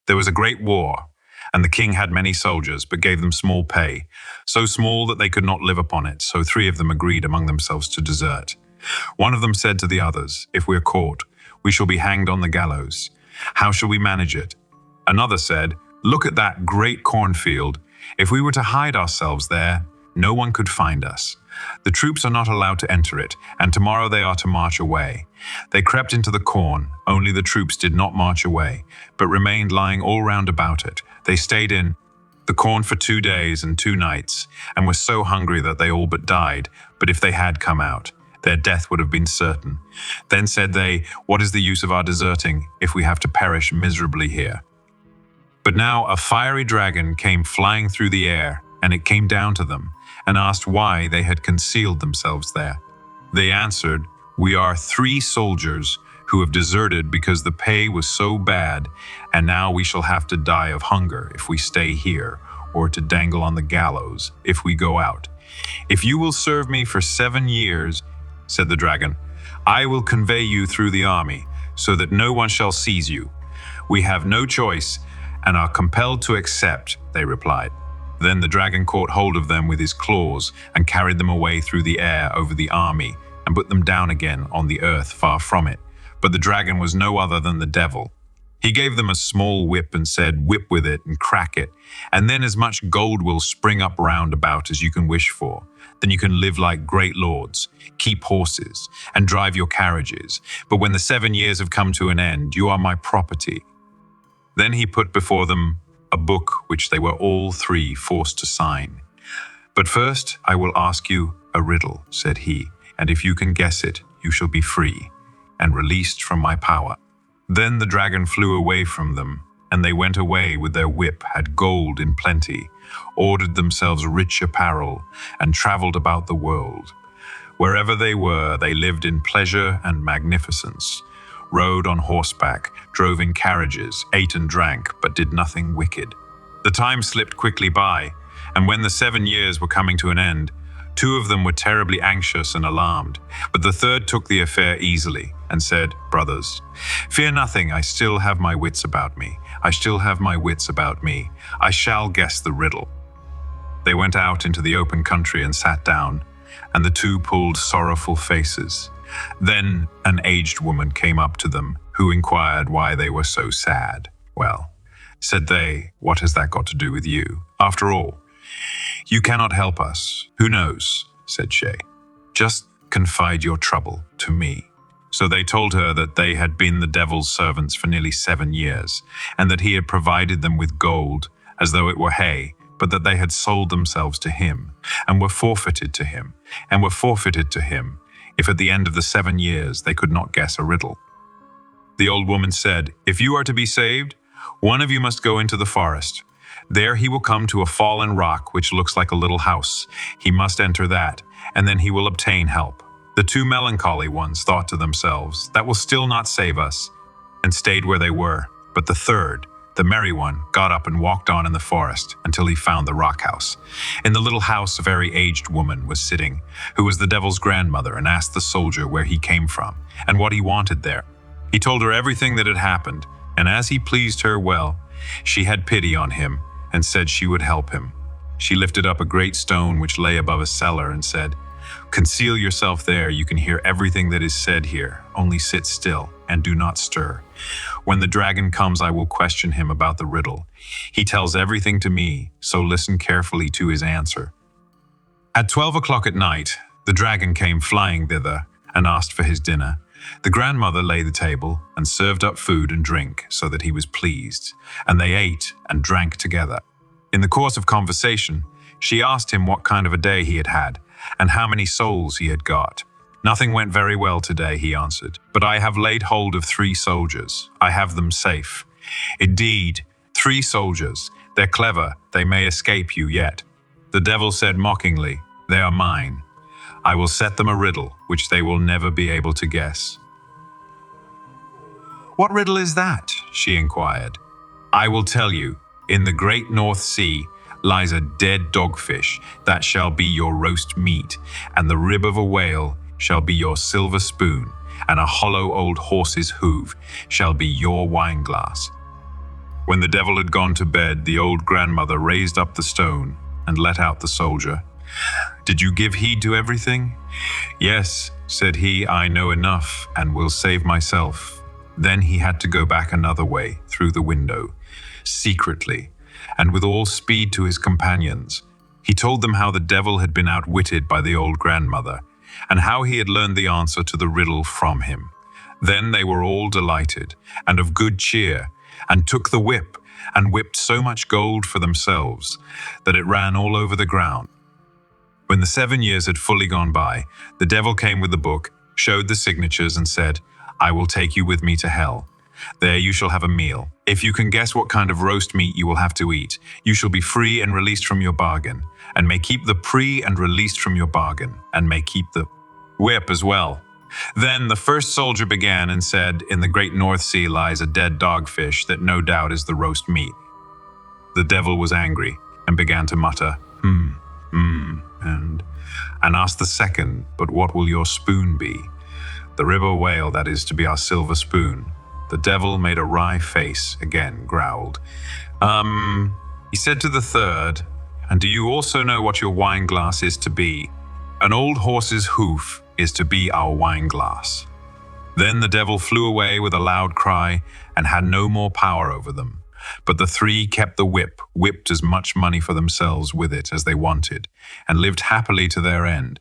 There was a great war, and the king had many soldiers, but gave them small pay, so small that they could not live upon it, so 3 of them agreed among themselves to desert. One of them said to the others, "If we are caught, we shall be hanged on the gallows. How shall we manage it?" Another said, "Look at that great cornfield. If we were to hide ourselves there, no one could find us. The troops are not allowed to enter it, and tomorrow they are to march away." They crept into the corn, only the troops did not march away, but remained lying all round about it. They stayed in the corn for 2 days and 2 nights, and were so hungry that they all but died. But if they had come out, their death would have been certain. Then said they, "What is the use of our deserting, if we have to perish miserably here?" But now a fiery dragon came flying through the air, and it came down to them, and asked why they had concealed themselves there. They answered, "We are 3 soldiers who have deserted because the pay was so bad, and now we shall have to die of hunger if we stay here, or to dangle on the gallows if we go out. If you will serve me for 7 years," said the dragon, "I will convey you through the army, so that no one shall seize you." "We have no choice, and are compelled to accept," they replied. Then the dragon caught hold of them with his claws and carried them away through the air over the army and put them down again on the earth far from it. But the dragon was no other than the devil. He gave them a small whip and said, "Whip with it and crack it, and then as much gold will spring up round about as you can wish for. Then you can live like great lords, keep horses, and drive your carriages. But when the 7 years have come to an end, you are my property." Then he put before them a book which they were all 3 forced to sign. "But first I will ask you a riddle," said he, "and if you can guess it, you shall be free and released from my power." Then the dragon flew away from them, and they went away with their whip, had gold in plenty, ordered themselves rich apparel, and traveled about the world. Wherever they were, they lived in pleasure and magnificence, rode on horseback, drove in carriages, ate and drank, but did nothing wicked. The time slipped quickly by, and when the 7 years were coming to an end, 2 of them were terribly anxious and alarmed, but the third took the affair easily and said, "Brothers, fear nothing, I still have my wits about me. I still have my wits about me. I shall guess the riddle." They went out into the open country and sat down, and the 2 pulled sorrowful faces. Then an aged woman came up to them, who inquired why they were so sad. "Well," said they, "what has that got to do with you? After all, you cannot help us." "Who knows?" said she. "Just confide your trouble to me." So they told her that they had been the devil's servants for nearly 7 years, and that he had provided them with gold as though it were hay, but that they had sold themselves to him, and were forfeited to him, if at the end of the 7 years they could not guess a riddle. The old woman said, "If you are to be saved, one of you must go into the forest. There he will come to a fallen rock which looks like a little house. He must enter that, and then he will obtain help." The 2 melancholy ones thought to themselves, "That will still not save us," and stayed where they were. But the third, the merry one, got up and walked on in the forest until he found the rock house. In the little house a very aged woman was sitting, who was the devil's grandmother, and asked the soldier where he came from and what he wanted there. He told her everything that had happened, and as he pleased her well, she had pity on him and said she would help him. She lifted up a great stone which lay above a cellar and said, "Conceal yourself there, you can hear everything that is said here, only sit still and do not stir. When the dragon comes, I will question him about the riddle. He tells everything to me, so listen carefully to his answer." At 12 o'clock at night, the dragon came flying thither and asked for his dinner. The grandmother laid the table and served up food and drink so that he was pleased, and they ate and drank together. In the course of conversation, she asked him what kind of a day he had had, and how many souls he had got. "Nothing went very well today," he answered, "but I have laid hold of 3 soldiers. I have them safe." "Indeed, 3 soldiers. They're clever. They may escape you yet." The devil said mockingly, "They are mine. I will set them a riddle which they will never be able to guess." "What riddle is that?" she inquired. "I will tell you. In the great North Sea lies a dead dogfish that shall be your roast meat, and the rib of a whale shall be your silver spoon, and a hollow old horse's hoof shall be your wineglass." When the devil had gone to bed, the old grandmother raised up the stone and let out the soldier. "Did you give heed to everything?" "Yes," said he, "I know enough and will save myself." Then he had to go back another way, through the window, secretly, and with all speed to his companions. He told them how the devil had been outwitted by the old grandmother, and how he had learned the answer to the riddle from him. Then they were all delighted, and of good cheer, and took the whip, and whipped so much gold for themselves, that it ran all over the ground. When the 7 years had fully gone by, the devil came with the book, showed the signatures, and said, "I will take you with me to hell. There you shall have a meal. If you can guess what kind of roast meat you will have to eat, you shall be free and released from your bargain, and may keep the free and released from your bargain, and may keep the whip as well." Then the first soldier began and said, "In the great North Sea lies a dead dogfish that no doubt is the roast meat." The devil was angry and began to mutter, and asked the second, "But what will your spoon be?" "The river whale, that is to be our silver spoon." The devil made a wry face, again growled. He said to the third, "And do you also know what your wine glass is to be?" "An old horse's hoof is to be our wine glass." Then the devil flew away with a loud cry and had no more power over them. But the three kept the whip, whipped as much money for themselves with it as they wanted, and lived happily to their end.